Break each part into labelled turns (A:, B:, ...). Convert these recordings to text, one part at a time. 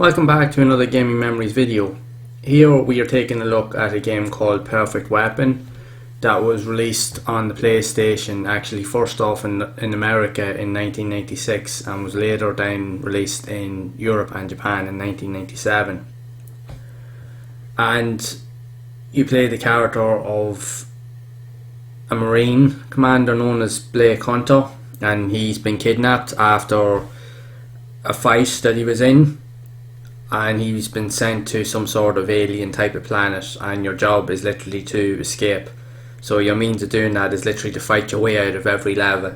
A: Welcome back to another Gaming Memories video. Here we are taking a look at a game called Perfect Weapon that was released on the PlayStation, actually first off in America in 1996 and was later then released in Europe and Japan in 1997. And you play the character of a Marine commander known as Blake Hunter, and he's been kidnapped after a fight that he was in. And he's been sent to some sort of alien type of planet, and your job is literally to escape. So your means of doing that is literally to fight your way out of every level.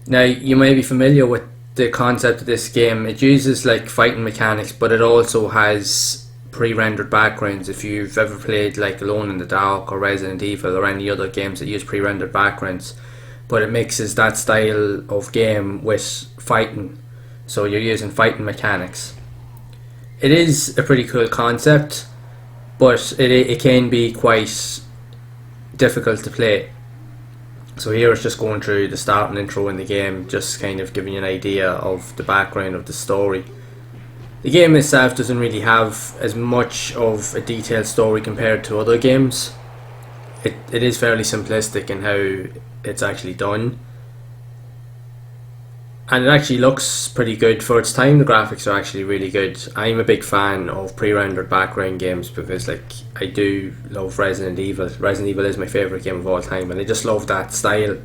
A: Now, you may be familiar with the concept of this game. It uses like fighting mechanics, but it also has pre-rendered backgrounds. If you've ever played like Alone in the Dark or Resident Evil or any other games that use pre-rendered backgrounds, but it mixes that style of game with fighting. So you're using fighting mechanics. It is a pretty cool concept, but it can be quite difficult to play. So here it's just going through the start and intro in the game, just kind of giving you an idea of the background of the story. The game itself doesn't really have as much of a detailed story compared to other games. It is fairly simplistic in how it's actually done. And it actually looks pretty good for its time. The graphics are actually really good. I'm a big fan of pre-rendered background games because I do love Resident Evil. Resident Evil is my favourite game of all time, and I just love that style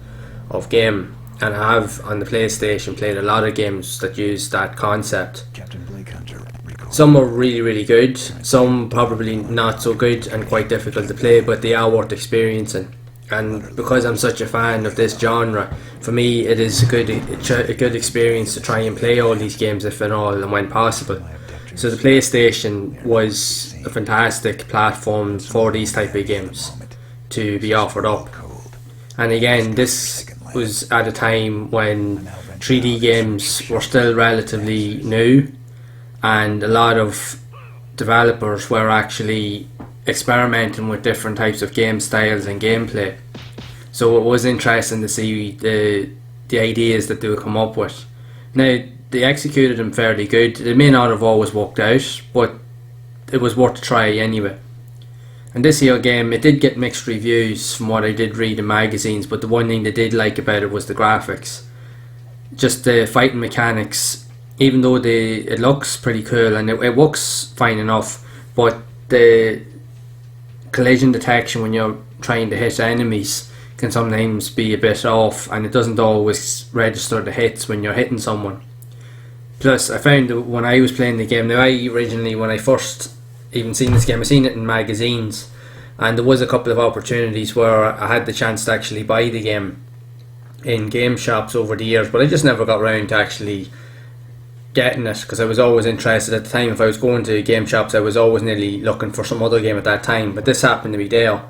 A: of game. And I have on the PlayStation played a lot of games that use that concept. Some are really good, some probably not so good and quite difficult to play, but they are worth experiencing. And because I'm such a fan of this genre, for me it is a good experience to try and play all these games if at all and when possible. So the PlayStation was a fantastic platform for these type of games to be offered up. And again, this was at a time when 3D games were still relatively new, and a lot of developers were actually experimenting with different types of game styles and gameplay. So it was interesting to see the ideas that they would come up with. Now, they executed them fairly good. It may not have always worked out, but it was worth a try anyway. And this here game, it did get mixed reviews from what I did read in magazines, but the one thing they did like about it was the graphics. Just the fighting mechanics, even though it looks pretty cool and it works fine enough, but the collision detection when you're trying to hit enemies can sometimes be a bit off, and it doesn't always register the hits when you're hitting someone. Plus, I found that when I was playing the game, now when I first even seen this game, I seen it in magazines, and there was a couple of opportunities where I had the chance to actually buy the game in game shops over the years, but I just never got around to actually getting it because I was always interested at the time. If I was going to game shops, I was always nearly looking for some other game at that time, but this happened to be there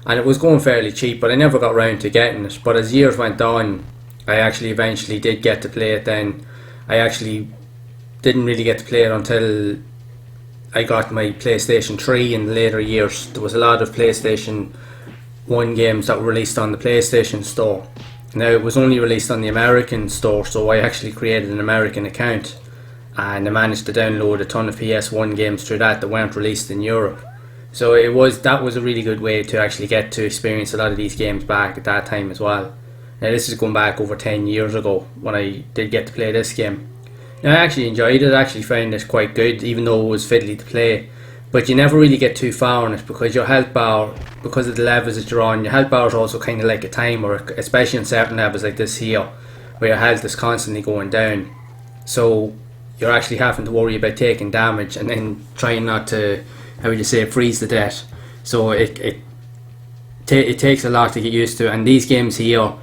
A: and it was going fairly cheap, but I never got around to getting it. But as years went on, I actually eventually did get to play it. Then I actually didn't really get to play it until I got my PlayStation 3 in later years. There was a lot of PlayStation 1 games that were released on the PlayStation Store. Now, it was only released on the American store, so I actually created an American account and I managed to download a ton of PS1 games through that weren't released in Europe. So that was a really good way to actually get to experience a lot of these games back at that time as well. Now, this is going back over 10 years ago when I did get to play this game. Now, I actually enjoyed it. I actually found it quite good, even though it was fiddly to play. But you never really get too far on it because your health bar, because of the levels that you're on, your health bar is also kind of like a timer, especially on certain levels like this here, where your health is constantly going down. So you're actually having to worry about taking damage and then trying not to, how would you say, freeze to death. So it takes a lot to get used to. And these games here,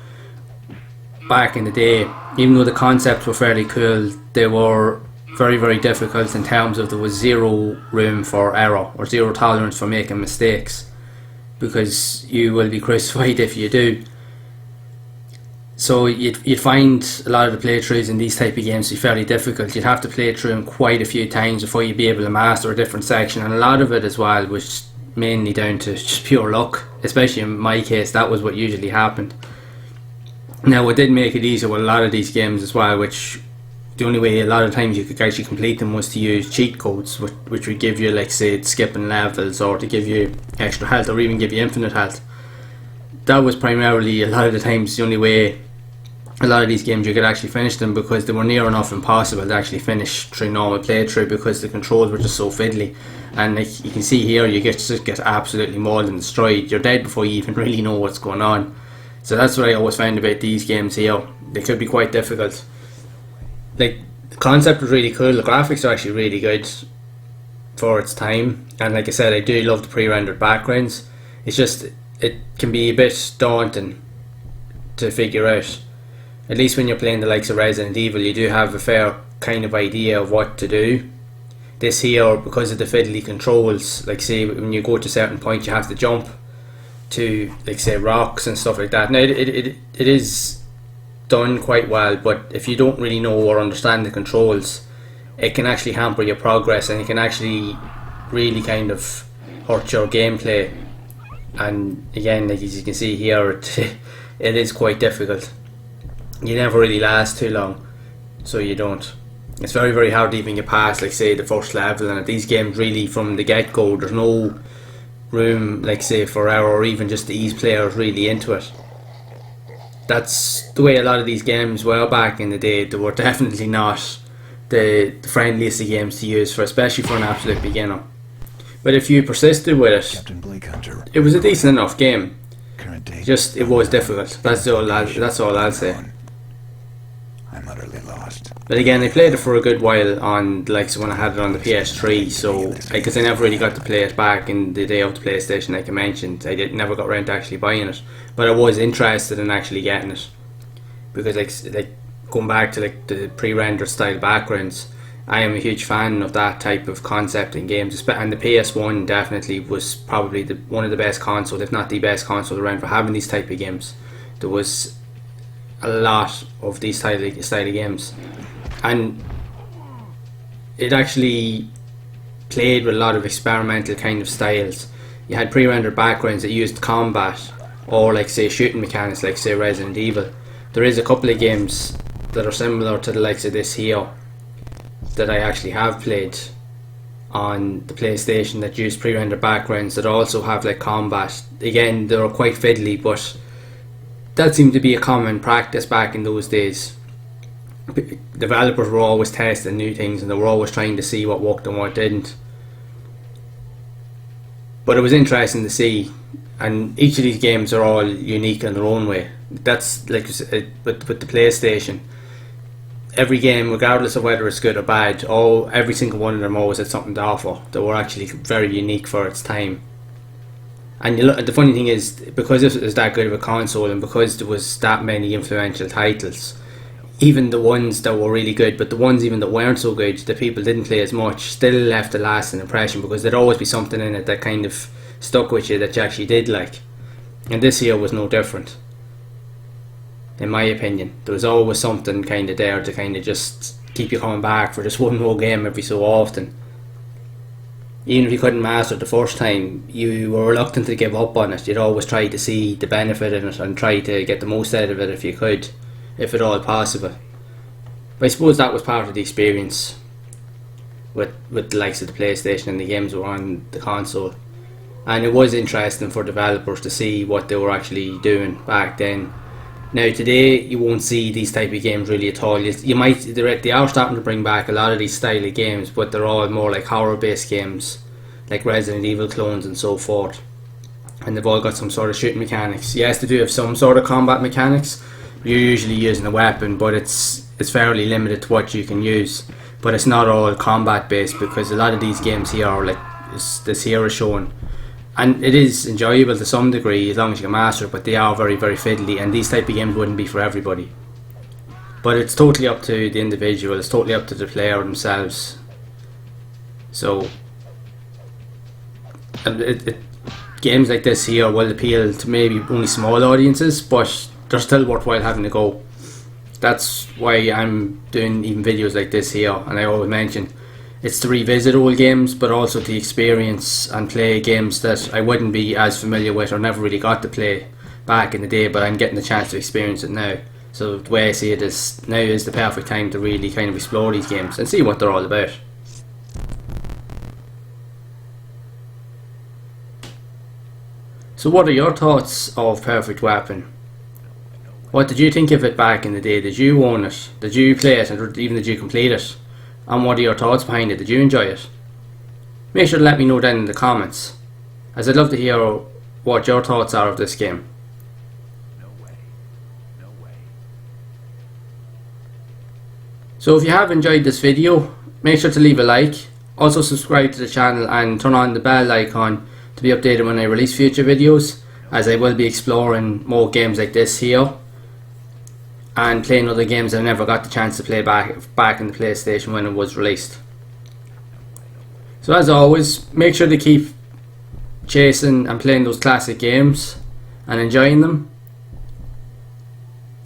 A: back in the day, even though the concepts were fairly cool, they were very difficult in terms of there was zero room for error or zero tolerance for making mistakes, because you will be crucified if you do. So you'd find a lot of the playthroughs in these type of games to be fairly difficult. You'd have to play through them quite a few times before you'd be able to master a different section, and a lot of it as well was mainly down to just pure luck. Especially in my case, that was what usually happened. Now, what did make it easier with a lot of these games as well, which the only way a lot of times you could actually complete them was to use cheat codes, which would give you, like, say, skipping levels, or to give you extra health, or even give you infinite health. That was primarily, a lot of the times, the only way a lot of these games you could actually finish them, because they were near enough impossible to actually finish through normal playthrough, because the controls were just so fiddly. And like you can see here, you just get absolutely mauled and destroyed. You're dead before you even really know what's going on. So that's what I always find about these games here. They could be quite difficult. Like, the concept was really cool, the graphics are actually really good for its time, and like I said, I do love the pre-rendered backgrounds. It's just, it can be a bit daunting to figure out. At least when you're playing the likes of Resident Evil, you do have a fair kind of idea of what to do. This here, because of the fiddly controls, like say when you go to a certain point you have to jump to, like say, rocks and stuff like that. Now it is done quite well, but if you don't really know or understand the controls, it can actually hamper your progress, and it can actually really kind of hurt your gameplay. And again, like as you can see here, it is quite difficult. You never really last too long, so you don't. It's very, very hard to even get past, like say, the first level, and at these games really from the get-go there's no room, like say, for error or even just to ease players really into it. That's the way a lot of these games were back in the day. They were definitely not the friendliest of games to use for, especially for an absolute beginner. But if you persisted with it, it was a decent enough game. Just, it was difficult. That's all I'll say.
B: I'm utterly lost.
A: But again, I played it for a good while on, like, so when I had it on the PS3, so because I never really got to play it back in the day of the PlayStation, like I mentioned. I never got around to actually buying it, but I was interested in actually getting it, because like going back to like the pre-rendered style backgrounds, I am a huge fan of that type of concept in games, and the PS1 definitely was probably one of the best consoles, if not the best console around for having these type of games. There was a lot of these style of games, and it actually played with a lot of experimental kind of styles. You had pre-rendered backgrounds that used combat, or like say shooting mechanics, like say Resident Evil. There is a couple of games that are similar to the likes of this here that I actually have played on the PlayStation that use pre-rendered backgrounds that also have like combat. Again, they were quite fiddly, but that seemed to be a common practice back in those days. Developers were always testing new things, and they were always trying to see what worked and what didn't. But it was interesting to see, and each of these games are all unique in their own way. That's like with the PlayStation. Every game, regardless of whether it's good or bad, every single one of them always had something to offer that were actually very unique for its time. And the funny thing is, because it was that good of a console, and because there was that many influential titles, even the ones that were really good, but the ones even that weren't so good, that people didn't play as much, still left a lasting impression, because there'd always be something in it that kind of stuck with you that you actually did like. And this year was no different, in my opinion. There was always something kind of there to kind of just keep you coming back for just one more game every so often. Even if you couldn't master it the first time, you were reluctant to give up on it. You'd always try to see the benefit in it and try to get the most out of it if you could, if at all possible. But I suppose that was part of the experience with the likes of the PlayStation and the games that were on the console. And it was interesting for developers to see what they were actually doing back then. Now today you won't see these type of games really at all. They are starting to bring back a lot of these style of games, but they're all more like horror based games, like Resident Evil clones and so forth. And they've all got some sort of shooting mechanics. Yes, they do have some sort of combat mechanics. You're usually using a weapon, but it's fairly limited to what you can use. But it's not all combat based, because a lot of these games here are like this here is shown. And it is enjoyable to some degree as long as you can master it, but they are very, very fiddly, and these type of games wouldn't be for everybody. But it's totally up to the individual, it's totally up to the player themselves. So games like this here will appeal to maybe only small audiences, but they're still worthwhile having a go. That's why I'm doing even videos like this here, and I always mention it's to revisit old games, but also to experience and play games that I wouldn't be as familiar with or never really got to play back in the day, but I'm getting the chance to experience it now. So the way I see it is, now is the perfect time to really kind of explore these games and see what they're all about. So what are your thoughts of Perfect Weapon? What did you think of it back in the day? Did you own it? Did you play it? And even did you complete it? And what are your thoughts behind it? Did you enjoy it? Make sure to let me know down in the comments, as I'd love to hear what your thoughts are of this game. So if you have enjoyed this video, make sure to leave a like. Also subscribe to the channel and turn on the bell icon to be updated when I release future videos, as I will be exploring more games like this here and playing other games I never got the chance to play back in the PlayStation when it was released. So as always, make sure to keep chasing and playing those classic games and enjoying them,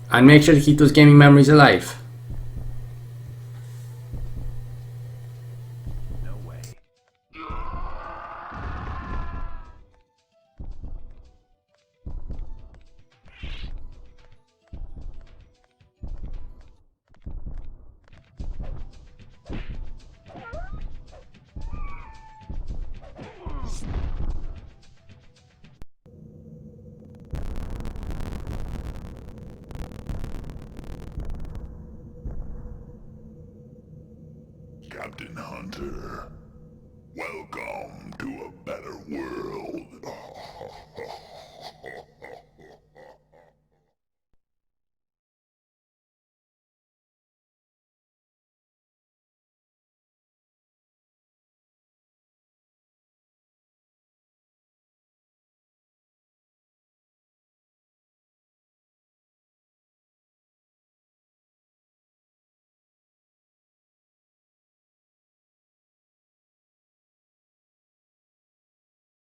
A: and make sure to keep those gaming memories alive.
B: Captain Hunter, welcome to a better world.